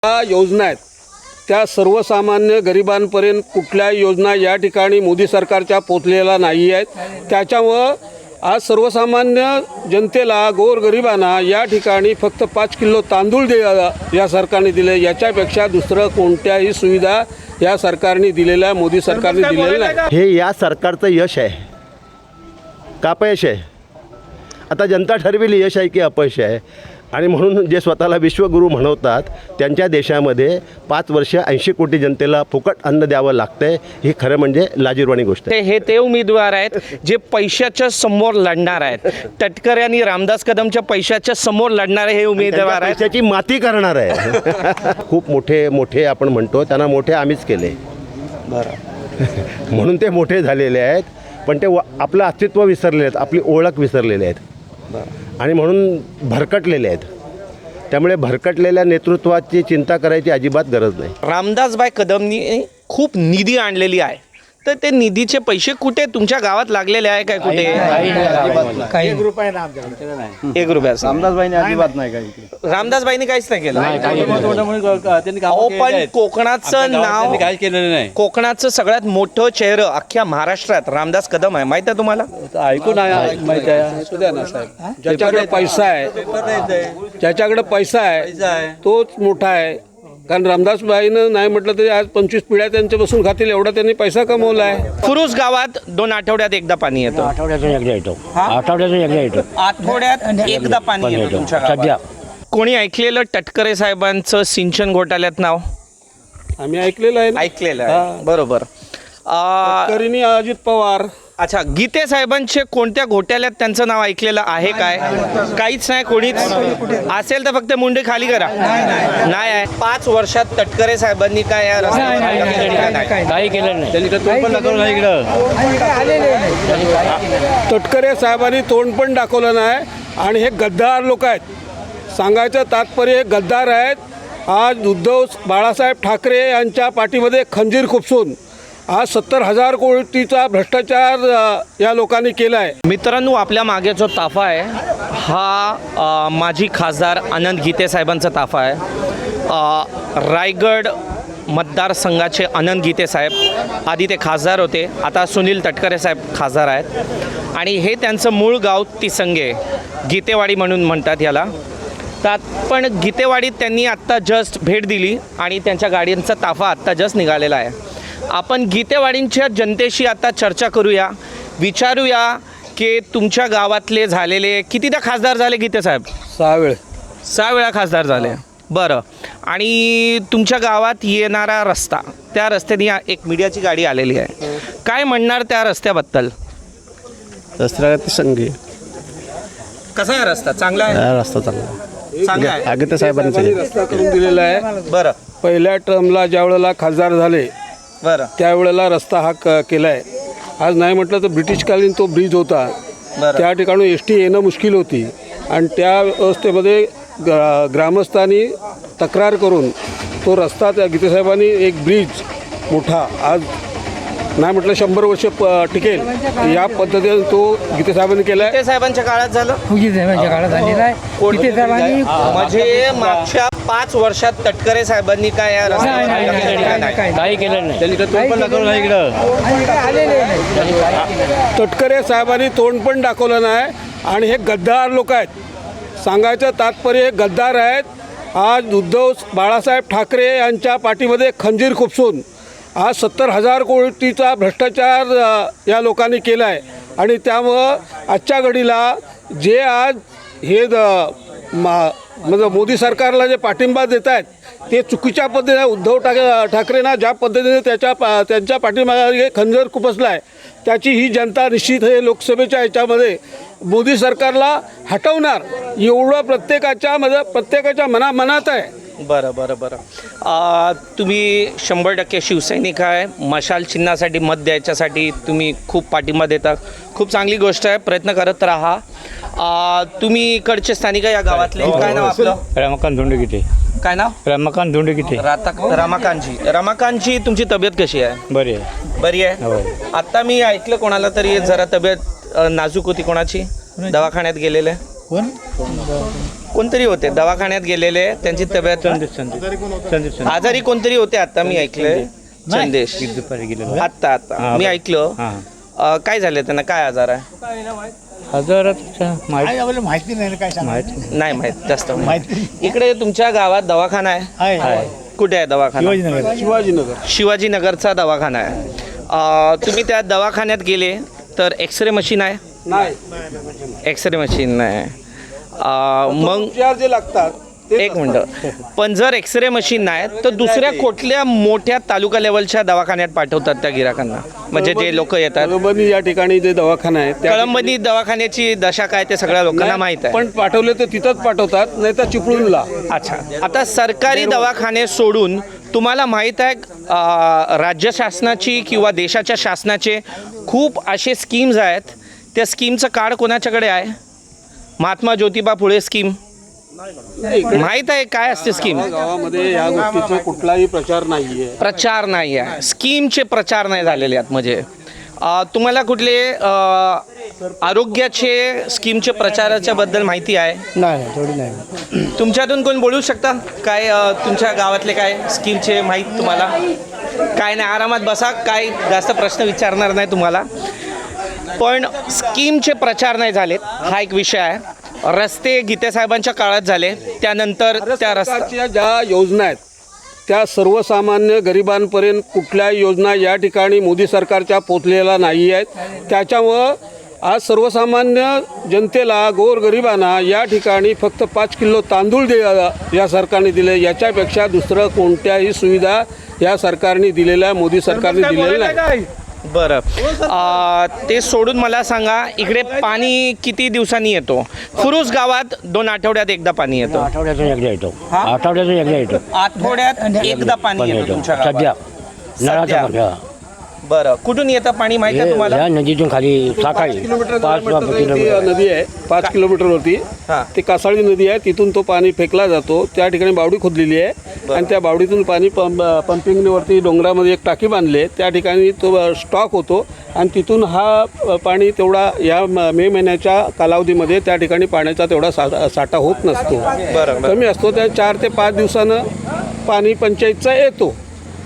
योजना आहेत त्या सर्वसामान्य गरिबांपर्यंत कुठल्याही योजना या ठिकाणी मोदी सरकारच्या पोचलेल्या नाही आहेत। त्याच्यामुळं आज सर्वसामान्य जनतेला गोरगरिबांना या ठिकाणी फक्त 5 किलो तांदूळ या सरकारने दिले, याच्यापेक्षा दुसरं कोणत्याही सुविधा या सरकारने दिलेल्या मोदी सरकारने दिलेलं नाही। हे या सरकारचं यश आहे का अपयश आहे? आता जनता ठरविली यश आहे की अपयश आहे। आणि म्हणून जे स्वतःला विश्वगुरू म्हणवतात त्यांच्या देशामध्ये 5 वर्ष 80 कोटी जनतेला फुकट अन्न द्यावं लागतंय, ही खरं म्हणजे लाजिरवाणी गोष्ट आहे। ते उमेदवार आहेत जे पैशाच्या समोर लढणार आहेत। तटकरे आणि रामदास कदमच्या पैशाच्या समोर लढणारे हे उमेदवार आहेत, पैशाची माती करणार आहे। खूप मोठे आपण म्हणतो त्यांना मोठे आम्हीच केले बरं म्हणून ते मोठे झालेले आहेत, पण ते आपलं अस्तित्व विसरलेले आहेत, आपली ओळख विसरलेले आहेत आणि म्हणून भरकटलेले आहेत। त्यामुळे भरकटलेल्या नेतृत्वाची चिंता करायची अजिबात गरज नाही। रामदासभाई कदमनी खूप निधी आणलेली आहे, तर ते निधीचे पैसे कुठे तुमच्या गावात लागलेले आहे काय? कुठे 1 रुपया ना आमच्याकडे नाही। 1 रुपया रामदासबाईंनी अजिबात नाही काही रामदासबाईंनी काहीच नाही केलं। अहो पण कोकणाचं नाव काय केलेलं नाही। कोकणाचं सगळ्यात मोठं चेहरं अख्ख्या महाराष्ट्रात रामदास कदम आहे, माहिती आहे तुम्हाला? ऐकून माहित आहे सुद्या ना साहेब, ज्याच्याकडे पैसा आहे तोच मोठा आहे। कारण रामदासबाईनं नाही म्हटलं तरी आज 25 पिढ्या त्यांच्या बसून खातील एवढा त्यांनी पैसा कमवला आहे। फुरुस गावात 2 आठवड्यात एकदा पाणी येतं। आठवड्यातून एकदा पाणी येतं तुमच्या गावात। कोणी ऐकलेलं तटकरे साहेबांचं सिंचन घोटाळ्यात नाव? आम्ही ऐकलेलं आहे, ऐकलेलं आहे, बरोबर। तरीनी अजित पवार। अच्छा, गीते साहेबांचे कोणत्या घोटाळ्यात त्यांचं नाव ऐकलेलं आहे काय? काहीच नाही, कोणीच असेल तर फक्त मुंडे खाली करा। नाही आहे। 5 वर्षात तटकरे साहेबांनी काय या रस्त्यावर काही केलं नाही। तटकरे साहेबांनी तोंड पण दाखवलं नाही आणि हे गद्दार लोक आहेत। सांगायचं तात्पर्य हे गद्दार आहेत। आज उद्धव बाळासाहेब ठाकरे यांच्या पाठीमध्ये खंजीर खुपसून आज 70,000 कोटीचा भ्रष्टाचार या लोकांनी केला आहे। मित्रांनो, आपल्या मागे जो ताफा आहे हा माजी खासदार आनंद गीते साहेबांचा ताफा आहे। रायगड मतदारसंघाचे आनंद गीते साहेब आधी ते खासदार होते, आता सुनील तटकरे साहेब खासदार आहेत आणि हे त्यांचं मूळ गाव तिसंगे, गीतेवाडी म्हणून म्हणतात याला। तर पण गीतेवाडीत त्यांनी आत्ता जस्ट भेट दिली आणि त्यांच्या गाडींचा ताफा आत्ता जस्ट निघालेला आहे। आपण गीतेवाडींच्या जनतेशी आता चर्चा करूया, विचारूया की तुमच्या गावातले झालेले कितीदा खासदार झाले गीते साहेब? 6 वेळा खासदार झाले, बरं। आणि तुमच्या गावात येणारा रस्ता, त्या रस्त्याने एक मीडियाची गाडी आलेली आहे, काय म्हणणार त्या रस्त्याबद्दल? रस्ता संघी कसा आहे रस्ता? चांगला आहे? रस्ता चांगला आहे। आगीते साहेबांनी रस्ता करून दिलेला आहे। बरं पहिल्या टर्मला ज्या वेळेला खासदार झाले बरं त्यावेळेला रस्ता हा केला आहे। आज नाही म्हटलं तर ब्रिटिशकालीन तो ब्रिज होता, त्या ठिकाणी ST येणं मुश्किल होती आणि त्या व्यवस्थेमध्ये ग्रामस्थांनी तक्रार करून तो रस्ता त्या गीतेसाहेबांनी एक ब्रिज मोठा आज नाही म्हटलं 100 वर्ष टिकेल या पद्धतीने तो गीतेसाहेबांनी केला आहे। गीते साहेबांच्या काळात झालं, म्हणजे मागच्या 5 वर्षात तटकरे साहेबांनी काय या रस्त्यावर काही केलं नाही। तटकरे साहेबांनी तोंड पण दाखवलं नाही आणि हे गद्दार लोक आहेत। सांगायचं तात्पर्य हे गद्दार आहेत। आज उद्धव बाळासाहेब ठाकरे यांच्या पाठीमध्ये खंजीर खुपसून आज 70,000 कोटीचा भ्रष्टाचार या लोकांनी केला आहे आणि त्यामुळं आजच्या घडीला जे आज हे म्हणजे मोदी सरकारला जे पाठिंबा देत आहेत ते चुकीच्या पद्धतीने उद्धव ठाकरेंना ज्या पद्धतीने त्यांच्या पाठिंबा खंजीर खुपसला आहे त्याची ही जनता निश्चित हे लोकसभेच्या ह्याच्यामध्ये मोदी सरकारला हटवणार एवढं प्रत्येकाच्या मनात आहे। बरं तुम्ही 100% शिवसैनिक आहे, मशाल चिन्हासाठी मत द्यायच्यासाठी तुम्ही खूप पाठिंबा देता, खूप चांगली गोष्ट आहे, प्रयत्न करत राहा। तुम्ही इकडचे स्थानिक या गावातले, काय नाव आपलं? रमाकांत धोंडगीते। काय नाव? रमाकांत धोंडगीते। रमाकांतजी तुमची तब्येत कशी आहे? बरी आहे। आता मी ऐकलं कोणाला तरी जरा तब्येत नाजूक होती, कोणाची? दवाखान्यात गेलेले? कोणतरी होते दवाखान्यात गेलेले, त्यांची तब्येत संदीप आजारी कोणतरी होते, आता मी ऐकलंय. चंदेश दुपारी गेलेलो. आता मी ऐकलं. हां काय झालं त्यांना, काय आजार आहे? हजाराचं माहिती नाही माहित जास्त इकडे तुमच्या गावात दवाखाना आहे? कुठे आहे दवाखाना? शिवाजीनगरचा दवाखाना आहे. तुम्ही त्या दवाखान्यात गेले तर एक्सरे मशीन आहे? नाही, एक्सरे मशीन नाही. मग उपचार जे लागतात ते एक मिनटं, पण जर एक्सरे मशीन नाही तर दुसऱ्या कुठल्या मोठ्या तालुका लेवलच्या दवाखान्यात पाठवतात त्या गिराकांना, म्हणजे जे लोक येतात? कळंबनी या ठिकाणी जे दवाखाना आहे त्या कळंबनी दवाखान्याची दशा काय ते सगळ्या लोकांना माहीत आहे. पण पाठवले तर तिथंच पाठवतात, नाही तर चिपळूणला. अच्छा, आता सरकारी दवाखाने सोडून तुम्हाला माहीत आहे राज्य शासनाची किंवा देशाच्या शासनाचे खूप असे स्कीम्स आहेत, त्या स्कीमचं कार्ड कोणाच्याकडे आहे? महात्मा ज्योतिबा फुले स्कीम माहीत आहे काय असते स्कीम? गावामध्ये या गोष्टीचा कुठलाही प्रचार नाहीये. प्रचार नाही आहे, स्कीमचे प्रचार नाही झालेले आहेत. म्हणजे तुम्हाला कुठले आरोग्याचे स्कीमचे प्रचाराच्या बद्दल माहिती आहे? नाही थोडी नाही. तुमच्यातून कोण बोलू शकता काय तुमच्या गावातले काय स्कीमचे माहीत तुम्हाला? काय नाही, आरामात बसा, काय जास्त प्रश्न विचारणार नाही तुम्हाला. पण स्कीमचे प्रचार नाही झालेत हा एक विषय आहे. रस्ते गीतेसाहेबांच्या काळात झाले, त्यानंतर त्या सरकारच्या ज्या योजना आहेत त्या सर्वसामान्य गरिबांपर्यंत कुठल्याही योजना या ठिकाणी मोदी सरकारच्या पोचलेल्या नाही आहेत. त्याच्यामुळं आज सर्वसामान्य जनतेला, गोरगरिबांना या ठिकाणी फक्त 5 किलो तांदूळ या सरकारने दिले. याच्यापेक्षा दुसरं कोणत्याही सुविधा या सरकारने दिलेल्या, मोदी सरकारने दिलेल्या नाही. बरं, ते सोडून मला सांगा, इकडे पाणी किती दिवसांनी येतो? फुरुस गावात 2 आठवड्यात एकदा पाणी येतं. आठवड्यातून एकदा येतो. आठवड्यातून एकदा येतो. आठवड्यात एकदा पाणी येतं तुमच्या गावात? सध्या नळाचा सध्या. पाणी. बरं, कुठून येतं पाणी माहिती आहे तुम्हाला? या नदीतून खाली सकाळी 5 किलोमीटर नदी आहे 5 किलोमीटरवरती. हां. ती कासाळी नदी आहे, तिथून तो पाणी फेकला जातो. त्या ठिकाणी बावडी खोदलेली आहे आणि त्या बावडीतून पाणी पंपिंगवरती डोंगरामध्ये एक टाकी बांधली आहे. त्या ठिकाणी तो स्टॉक होतो आणि तिथून हा पाणी तेवढा या मे महिन्याच्या कालावधीमध्ये त्या ठिकाणी पाण्याचा तेवढा साठा होत नसतो, बरं. कमी असतो. त्या 4 ते 5 दिवसानं पाणी पंचायतचा येतो.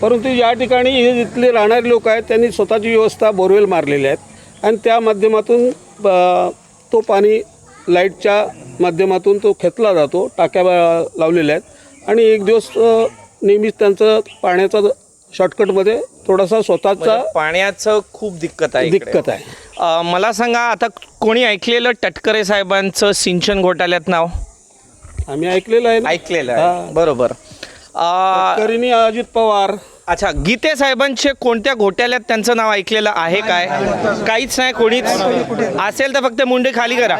परंतु या ठिकाणी हे इथले राहणारे लोक आहेत, त्यांनी स्वतःची व्यवस्था बोरवेल मारलेल्या आहेत आणि त्या माध्यमातून तो पाणी लाईटच्या माध्यमातून तो खेचला जातो. टाक्या लावलेल्या आहेत आणि एक दिवस नेहमीच त्यांचं पाण्याचा शॉर्टकटमध्ये थोडासा स्वतःचा पाण्याचं खूप दिक्कत आहे इकडे. दिक्कत आहे. मला सांगा, आता कोणी ऐकलेलं टटकरे साहेबांचं सिंचन घोटाळ्यात नाव? आम्ही ऐकलेलं आहे ना. ऐकलेलं आहे, बरोबर. करीनी अजित पवार. अच्छा, गीते साहेबांचे कोणत्या घोटाळ्यात त्यांचं नाव ऐकलेलं आहे काय? काहीच नाही, कोणीच असेल तर फक्त मुंडे खाली करा.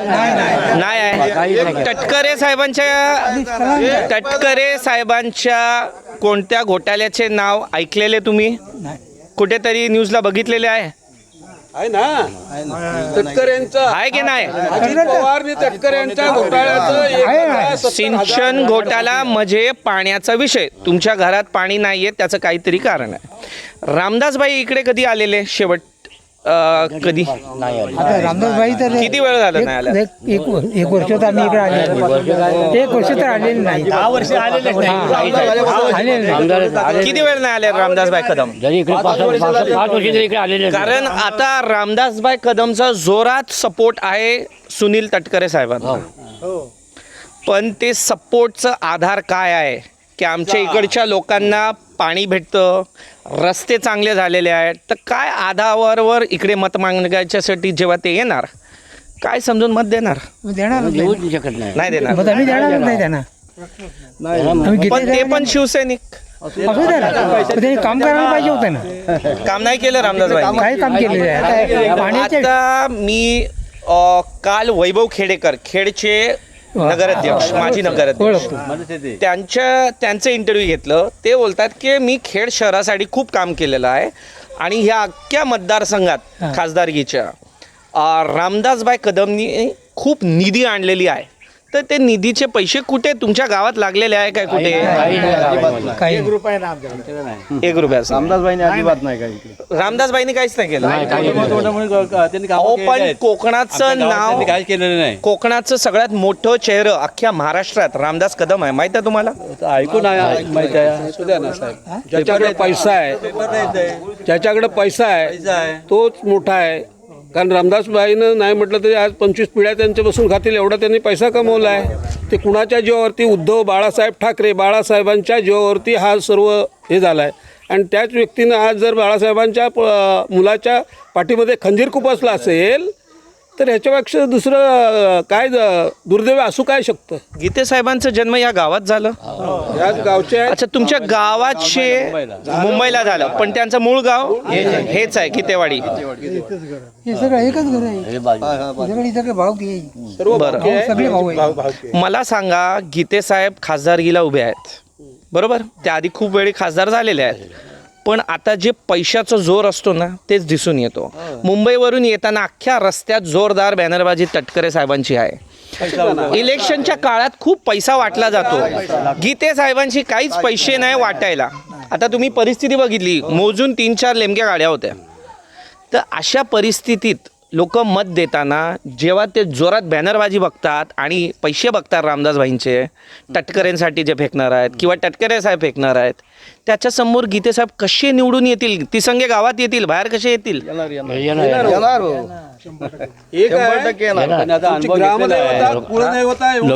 नाही आहे. टटकरे साहेबांच्या कोणत्या घोटाळ्याचे नाव ऐकलेले तुम्ही? कुठेतरी न्यूजला बघितलेले आहे? आहे ना, तटकरेंचं आहे की नाही? अजित पवारने तटकरेंच्या घोटाळ्याचं सिंचन घोटाळा म्हणजे पाण्याचा विषय. तुमच्या घरात पाणी नाहीये, त्याचं काहीतरी कारण आहे. रामदासबाई इकडे कधी आलेले शेवट? कधी? आता रामदासबाई तर किती वेळ झाला नाही आल्या? एक वर्ष तर आम्ही इकडे आले. 1 वर्ष तर आलेले नाही. 10 वर्ष आलेले नाही. किती वेळ नाही आले रामदासबाई कदम? जरी इकडे 5 वर्ष जरी इकडे आलेले नाही. कारण आता रामदासबाई कदमचा जोरात सपोर्ट आहे सुनील तटकरे साहेबांना. पण ते सपोर्टचा आधार काय आहे की आमच्या इकडच्या लोकांना पाणी भेटतं, रस्ते चांगले झालेले आहेत, तर काय आधारावर इकडे मत मागण्याच्यासाठी जेव्हा ते येणार, काय समजून मत देणार? देणार देऊच शकत नाही. नाही देणार. मग आम्ही देणारच नाही त्यांना. आम्ही पण ते पण शिवसैनिक. असू द्या ना. पण त्यांनी काम करायला पाहिजे होतं ना. काम नाही केलं रामदासबाई. काय काम केलेलं आहे पाण्याचे? आता मी काल वैभव खेडेकर, खेडचे नगराध्यक्ष, माजी नगराध्यक्ष, त्यांचं इंटरव्ह्यू घेतलं. ते बोलतात की मी खेड शहरासाठी खूप काम केलेलं आहे आणि ह्या अख्ख्या मतदारसंघात खासदारकीच्या रामदासबाई कदमनी खूप निधी आणलेली आहे. तर ते निधीचे पैसे कुठे तुमच्या गावात लागलेले आहे काय कुठे? काही एक रुपयाचा. रामदासबाईंनी अजिबात नाही काय इकडे. रामदासबाईंनी काहीच नाही केलं. तोंडामुळे त्यांनी कामं अहो केलेली पण आहेत. कोकणाचं आमच्या गावात नाव, त्यांनी काहीच केलेलं नाही. कोकणाचं सगळ्यात मोठं चेहरं अख्ख्या महाराष्ट्रात रामदास कदम आहे, माहित आहे तुम्हाला? ऐकून आहे माहिती आहे. असू द्या ना साहेब, ज्याच्याकडे पैसा आहे, ज्याच्याकडे पैसा आहे तोच मोठा आहे. कारण रामदासबाईनं नाही म्हटलं तरी आज 25 पिढ्या त्यांच्या बसून खातील एवढा त्यांनी पैसा कमवला आहे. ते कुणाच्या जीवावरती? उद्धव बाळासाहेब ठाकरे, बाळासाहेबांच्या जीवावरती हा सर्व हे झाला आहे. आणि त्याच व्यक्तीनं आज जर बाळासाहेबांच्या मुलाच्या पाठीमध्ये खंजीर खुपसला असेल तर ह्याच्यापेक्षा दुसरं काय दुर्दैव असू काय शकतं? गीते साहेबांचा जन्म या गावात झालं. याच गावचे आहेत. अच्छा, तुमच्या गावाचे मुंबईला झालं, पण त्यांचं मूळ गाव हेच आहे कितेवाडी. हे सगळं एकच घर आहे. सगळे भाऊ की सर्व बरं. भावकी आहे. सगळे भाऊ आहे. मला सांगा, गीते साहेब खासदारकीला उभे आहेत बरोबर, त्याआधी खूप वेळी खासदार झालेले आहेत, पण आता जे पैशाचा जोर असतो ना तेच दिसून येतो. मुंबईवरून येताना अख्ख्या रस्त्यात जोरदार बॅनरबाजी तटकरे साहेबांची आहे. इलेक्शनच्या काळात खूप पैसा वाटला जातो, गीते साहेबांची काहीच पैसे नाही वाटायला. आता तुम्ही परिस्थिती बघितली, मोजून 3-4 लेमक्या गाड्या होत्या. तर अशा परिस्थितीत लोक मत देताना जेव्हा ते जोरात बॅनरबाजी बघतात आणि पैसे बघतात रामदासबाईंचे, टटकरेंसाठी जे फेकणार आहेत किंवा टटकरे साहेब फेकणार आहेत, त्याच्यासमोर गीते साहेब कसे निवडून येतील? तिसंगे गावात येतील, बाहेर कसे येतील? एक आहे, तुमची ग्रामदेवता, कुलदेवता एवढी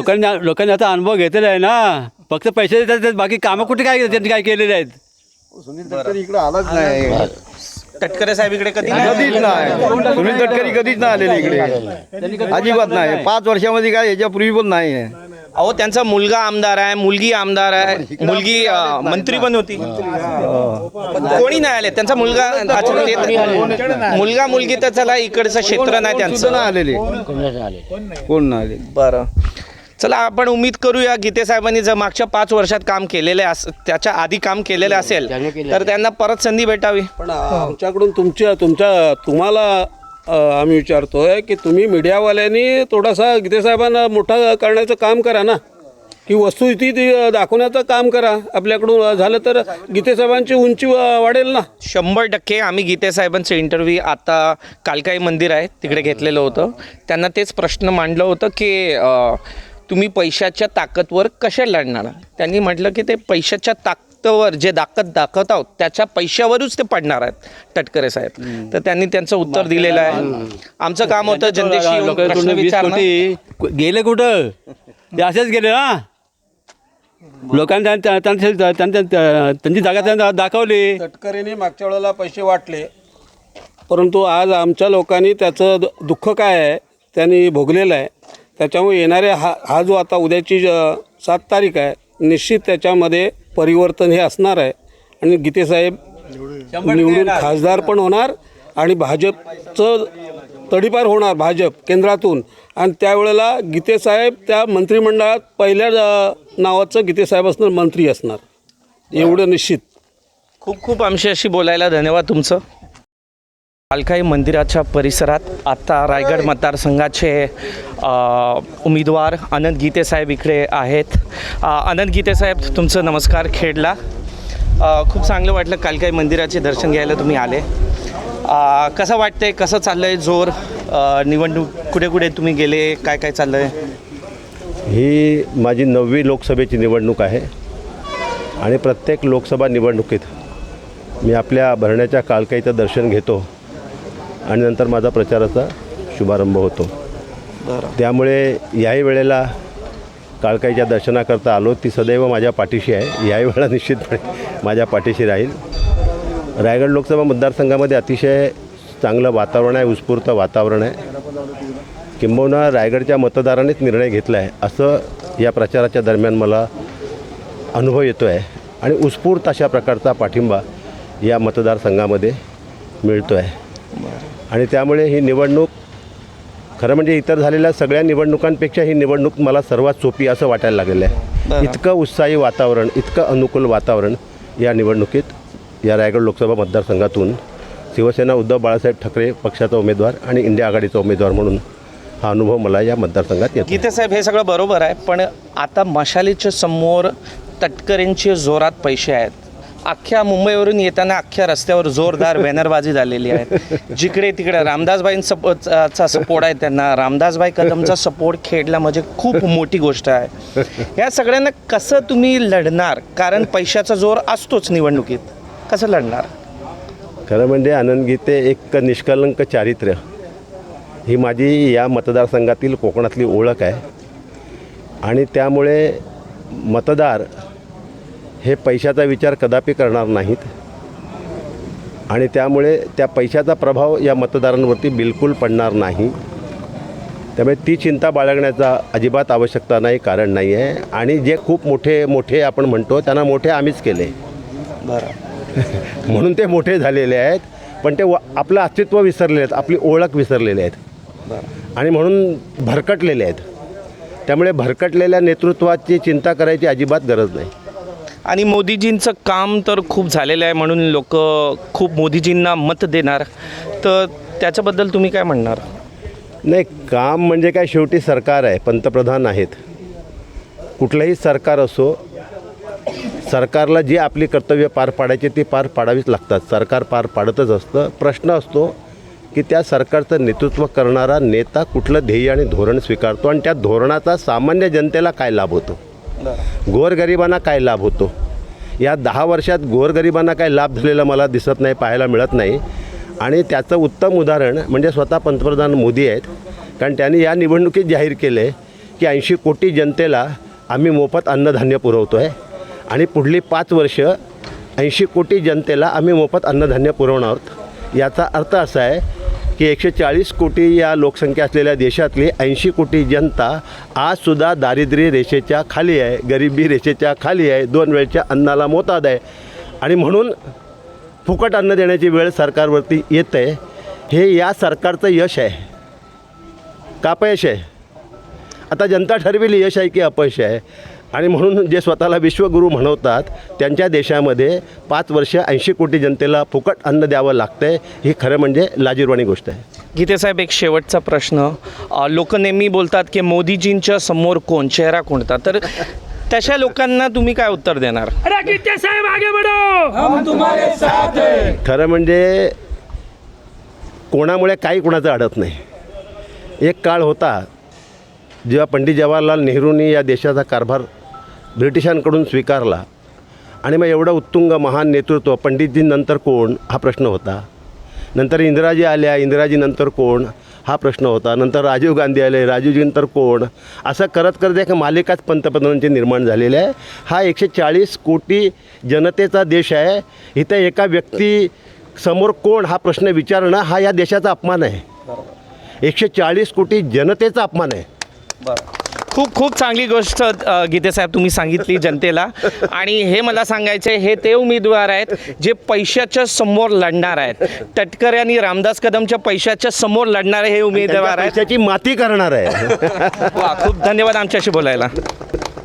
लोकांनी आता अनुभव घेतलेला आहे ना. फक्त पैसे देतात, बाकी कामं कुठे काय त्यांनी काय केलेले आहेत. इकडे आलाच नाही. टटकरे साहेब इकडे कधी कधीच नाही. सुनील तटकरी कधीच नाही आलेले इकडे, अजिबात नाही. 5 वर्षामध्ये काय याच्यापूर्वी पण नाही. अहो, त्यांचा मुलगा आमदार आहे, मुलगी आमदार आहे, मुलगी मंत्री पण होती, कोणी नाही आले. त्यांचा मुलगा मुलगा मुलगी तर चला, इकडचं क्षेत्र नाही त्यांचं. आलेले कोण नाही आले. बरं, चला आपण उम्मीद करूया गीते साहेबांनी जर मागच्या 5 वर्षात काम केलेले त्याच्या आधी काम केलेलं असेल तर त्यांना परत संधी भेटावी. पण आमच्याकडून तुम्हाला आम्ही विचारतोय की तुम्ही मीडियावाल्यांनी थोडासा गीते साहेबांना मोठा करण्याचं काम करा ना, की वस्तुस्थिती दाखवण्याचं काम करा. आपल्याकडून झालं तर गीते साहेबांची उंची वाढेल ना. 100% आम्ही गीते साहेबांचं इंटरव्ह्यू आता कालकाई मंदिर आहे तिकडे घेतलेलं होतं. त्यांना तेच प्रश्न मांडलं होतं की तुम्ही पैशाच्या ताकदवर कशा लढणार? त्यांनी म्हटलं की ते पैशाच्या ताकदवर जे दाखवत आहोत त्याच्या पैशावरच ते पडणार आहेत टटकरे साहेब. तर त्यांनी त्यांचं उत्तर दिलेलं आहे. आमचं काम होतं जनतेशी येऊन प्रश्न विचारणं. गेले कुठं? ते असेच गेले ना. लोकांनी त्यांची जागा त्यांना दाखवली. तटकरेने मागच्या वेळेला पैसे वाटले, परंतु आज आमच्या लोकांनी त्याचं दुःख काय आहे त्यांनी भोगलेलं आहे. त्याच्यामुळे येणाऱ्या हा जो आता उद्याची 7 तारीख आहे, निश्चित त्याच्यामध्ये परिवर्तन हे असणार आहे. आणि गीतेसाहेब निवडून खासदार पण होणार आणि भाजपचं तडीपार होणार, भाजप केंद्रातून. आणि त्यावेळेला गीतेसाहेब त्या मंत्रिमंडळात पहिल्या नावाचं गीतेसाहेब असणार, मंत्री असणार, एवढं निश्चित. खूप खूप आमच्याशी बोलायला धन्यवाद तुमचं. कालकाई मंदिराच्या परिसरात आता रायगड मतदारसंघाचे उमेदवार अनंत गीते साहेब इकडे आहेत. अनंत गीते साहेब, तुमचं नमस्कार खेडला. खूप चांगलं वाटलं कालकाई मंदिराचे दर्शन घ्यायला तुम्ही आले. कसं वाटतंय, कसं चाललंय जोर निवडणूक? कुठे कुठे तुम्ही गेले, काय काय चाललंय? ही माझी 9वी लोकसभेची निवडणूक आहे आणि प्रत्येक लोकसभा निवडणुकीत मी आपल्या भरण्याच्या कालकाईचं दर्शन घेतो आणि नंतर माझा प्रचाराचा शुभारंभ होतो. त्यामुळे याही वेळेला काळकाईच्या दर्शनाकरता आलो. ती सदैव माझ्या पाठीशी आहे, याही वेळेला निश्चितपणे माझ्या पाठीशी राहील. रायगड लोकसभा मतदारसंघामध्ये अतिशय चांगलं वातावरण आहे, उत्स्फूर्त वातावरण आहे. किंबहुना रायगडच्या मतदारांनीच निर्णय घेतला आहे असं या प्रचाराच्या दरम्यान मला अनुभव येतो आहे. आणि उत्स्फूर्त अशा प्रकारचा पाठिंबा या मतदारसंघामध्ये मिळतो आहे. आणि त्यामुळे ही निवडणूक खरं म्हणजे इतर झालेल्या सगळ्या निवडणुकांपेक्षा ही निवडणूक मला सर्वात सोपी असं वाटायला लागलेलं आहे. इतकं उत्साही वातावरण, इतकं अनुकूल वातावरण या निवडणुकीत या रायगड लोकसभा मतदारसंघातून शिवसेना उद्धव बाळासाहेब ठाकरे पक्षाचा उमेदवार आणि इंडिया आघाडीचा उमेदवार म्हणून हा अनुभव मला या मतदारसंघात येतो. गीते साहेब हे सगळं बरोबर आहे, पण आता मशालीच्या समोर तटकरेंचे जोरात पैसे आहेत. अख्ख्या मुंबईवरून येताना अख्ख्या रस्त्यावर जोरदार बॅनरबाजी झालेली आहे. जिकडे तिकडे रामदासबाईंचा सपोर्ट आहे, त्यांना रामदासबाई कदमचा सपोर्ट खेळला म्हणजे खूप मोठी गोष्ट आहे. या सगळ्यांना कसं तुम्ही लढणार? कारण पैशाचा जोर असतोच निवडणुकीत, कसं लढणार? खरं म्हणजे आनंद गीते एक निष्कलंक चारित्र्य ही माझी या मतदारसंघातील कोकणातली ओळख आहे. आणि त्यामुळे मतदार हे पैशाचा विचार कदापि करणार नाहीत आणि त्यामुळे त्या पैशाचा प्रभाव या मतदारांवरती बिलकुल पडणार नाही. त्यामुळे ती चिंता बाळगण्याचा अजिबात आवश्यकता नाही, कारण नाही आहे. आणि जे खूप मोठे मोठे आपण म्हणतो त्यांना मोठे आम्हीच केले. म्हणून ते मोठे झालेले आहेत, पण ते आपलं अस्तित्व विसरलेले आहेत, आपली ओळख विसरलेले आहेत आणि म्हणून भरकटलेले आहेत. त्यामुळे भरकटलेल्या नेतृत्वाची चिंता करायची अजिबात गरज नाही. आणि मोदीजींचं काम तर खूप झालेलं आहे म्हणून लोक खूप मोदीजींना मत देणार, तर त्याच्याबद्दल तुम्ही काय म्हणणार? नाही, काम म्हणजे काय, शेवटी सरकार आहे, पंतप्रधान आहेत. कुठलंही सरकार असो, सरकारला जी आपली कर्तव्य पार पाडायची ती पार पाडावीच लागतात. सरकार पार पाडतच असतं. प्रश्न असतो की त्या सरकारचं नेतृत्व करणारा नेता कुठलं ध्येय आणि धोरण स्वीकारतो आणि त्या धोरणाचा सामान्य जनतेला काय लाभ होतो, गोरगरिबांना काय लाभ होतो. या 10 वर्षात गोरगरिबांना काय लाभ झालेला मला दिसत नाही, पाहायला मिळत नाही. आणि त्याचं उत्तम उदाहरण म्हणजे स्वतः पंतप्रधान मोदी आहेत. कारण त्यांनी या निवडणुकीत जाहीर केलं आहे की 80 कोटी जनतेला आम्ही मोफत अन्नधान्य पुरवतो आहे आणि पुढली 5 वर्ष 80 कोटी जनतेला आम्ही मोफत अन्नधान्य पुरवणार आहोत. याचा अर्थ असा आहे की 140 कोटी या लोकसंख्या असलेल्या देशातली 80 कोटी जनता आजसुद्धा दारिद्र्य रेषेच्या खाली आहे, गरिबी रेषेच्या खाली आहे, 2 वेळच्या अन्नाला मोताद आहे. आणि म्हणून फुकट अन्न देण्याची वेळ सरकारवरती येत आहे. हे या सरकारचं यश आहे का अपयश आहे? आता जनता ठरवेल यश आहे की अपयश आहे. आणि म्हणून जे स्वतःला विश्वगुरू म्हणवतात त्यांच्या देशामध्ये 5 वर्ष 80 कोटी जनतेला फुकट अन्न द्यावं लागतं आहे. ही खरं म्हणजे लाजिरवाणी गोष्ट आहे. गीतेसाहेब, एक शेवटचा प्रश्न. लोक नेहमी बोलतात की मोदीजींच्या समोर कोण, चेहरा कोणता, तर तशा लोकांना तुम्ही काय उत्तर देणार? खरं म्हणजे कोणामुळे काही कुणाचं अडत नाही. एक काळ होता जेव्हा पंडित जवाहरलाल नेहरूंनी या देशाचा कारभार ब्रिटिशांकडून स्वीकारला आणि मग एवढं उत्तुंग महान नेतृत्व, पंडितजींनंतर कोण हा प्रश्न होता. नंतर इंदिराजी आल्या, इंदिराजीनंतर कोण हा प्रश्न होता. नंतर राजीव गांधी आले, राजीवजीनंतर कोण, असं करत करत एक मालिकाच पंतप्रधानांची निर्माण झालेली आहे. हा 140 कोटी जनतेचा देश आहे. इथं एका व्यक्तीसमोर कोण हा प्रश्न विचारणं हा या देशाचा अपमान आहे. 140 कोटी जनतेचा अपमान आहे. खूप खूप चांगली गोष्ट गीतेसाहेब तुम्ही सांगितली जनतेला. आणि हे मला सांगायचे, हे ते उमेदवार आहेत जे पैशाच्या समोर लढणार आहेत. तटकरे आणि रामदास कदमच्या पैशाच्या समोर लढणारे हे उमेदवार आहेत. पैशाची माती करणार आहे. वा, खूप धन्यवाद आमच्याशी बोलायला.